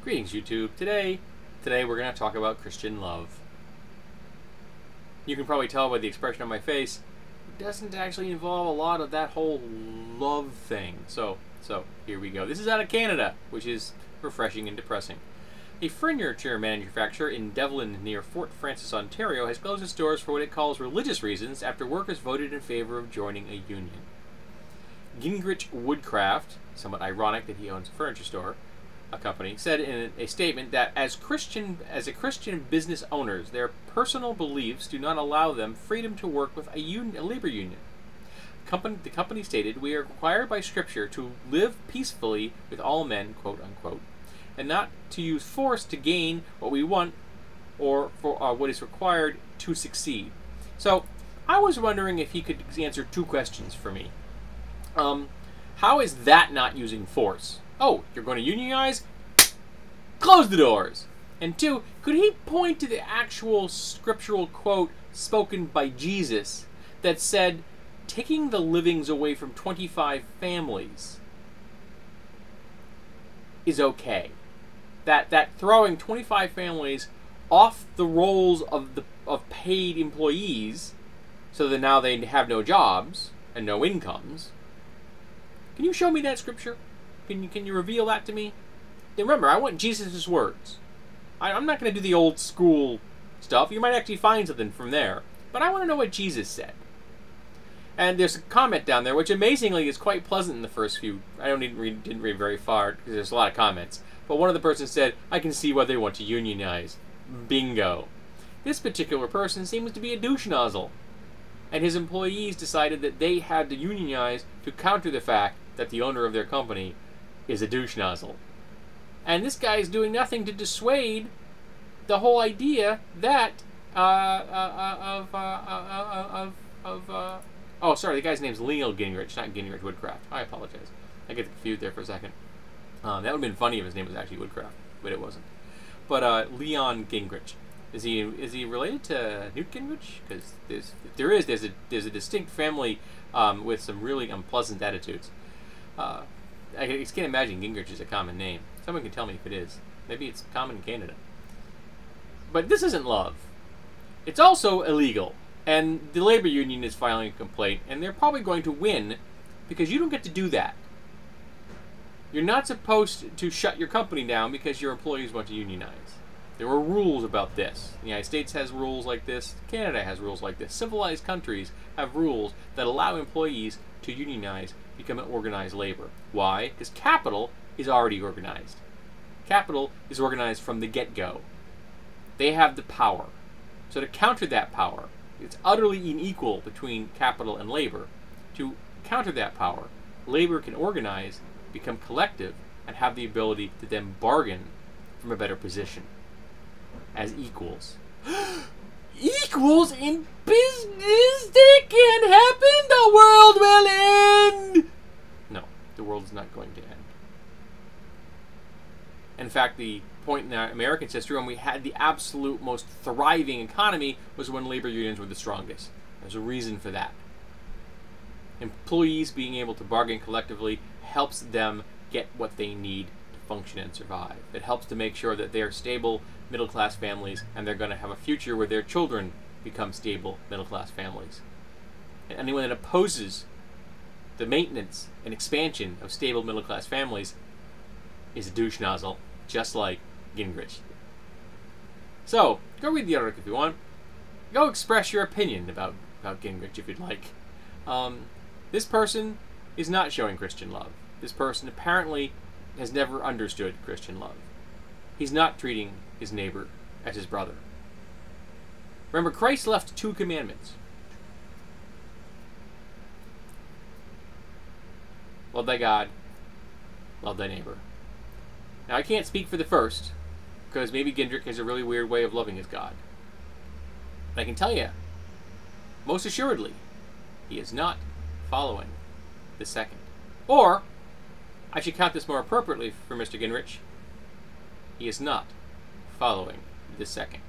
Greetings, YouTube. Today we're going to talk about Christian love. You can probably tell by the expression on my face, it doesn't actually involve a lot of that whole love thing. So here we go. This is out of Canada, which is refreshing and depressing. A furniture manufacturer in Devlin near Fort Frances, Ontario has closed its doors for what it calls religious reasons after workers voted in favor of joining a union. Gingrich Woodcraft, somewhat ironic that he owns a furniture store, a company, said in a statement that as Christian business owners, their personal beliefs do not allow them freedom to work with a labor union. The company stated, "We are required by Scripture to live peacefully with all men," quote unquote, "and not to use force to gain what we want or for what is required to succeed." So, I was wondering if he could answer two questions for me. How is that not using force? Oh, you're going to unionize? Close the doors! And two, could he point to the actual scriptural quote spoken by Jesus that said, taking the livings away from 25 families is okay? That throwing 25 families off the rolls of paid employees so that now they have no jobs and no incomes. Can you show me that scripture? Can you reveal that to me? And remember, I want Jesus' words. I'm not going to do the old school stuff. You might actually find something from there. But I want to know what Jesus said. And there's a comment down there, which amazingly is quite pleasant in the first few. I didn't read very far, because there's a lot of comments. But one of the persons said, "I can see why they want to unionize." Bingo. This particular person seems to be a douche nozzle. And his employees decided that they had to unionize to counter the fact that the owner of their company is a douche nozzle. And this guy is doing nothing to dissuade the whole idea that oh, sorry, the guy's name's Leon Gingrich, not Gingrich Woodcraft. I apologize. I get confused there for a second. That would have been funny if his name was actually Woodcraft, but it wasn't. But Leon Gingrich. Is he related to Newt Gingrich? Because there's a distinct family with some really unpleasant attitudes. I just can't imagine Gingrich is a common name. Someone can tell me if it is. Maybe it's common in Canada. But this isn't love. It's also illegal. And the labor union is filing a complaint, and they're probably going to win because you don't get to do that. You're not supposed to shut your company down because your employees want to unionize. There are rules about this. The United States has rules like this. Canada has rules like this. Civilized countries have rules that allow employees to unionize, become an organized labor. Why? Because capital is already organized. Capital is organized from the get-go. They have the power. So to counter that power, it's utterly unequal between capital and labor. To counter that power, labor can organize, become collective, and have the ability to then bargain from a better position as equals. Equals in business? That can't happen! The world will end! No, the world is not going to end. In fact, the point in American history when we had the absolute most thriving economy was when labor unions were the strongest. There's a reason for that. Employees being able to bargain collectively helps them get what they need to function and survive. It helps to make sure that they are stable middle-class families and they're going to have a future where their children become stable middle-class families. And anyone that opposes the maintenance and expansion of stable middle-class families is a douche nozzle, just like Gingrich. So, go read the article if you want. Go express your opinion about Gingrich if you'd like. This person is not showing Christian love. This person apparently has never understood Christian love. He's not treating his neighbor as his brother. Remember, Christ left 2 commandments. Love thy God, love thy neighbor. Now, I can't speak for the first, because maybe Gingrich has a really weird way of loving his God. But I can tell you, most assuredly, he is not following the second. Or, I should count this more appropriately for Mr. Gingrich, he is not following the second.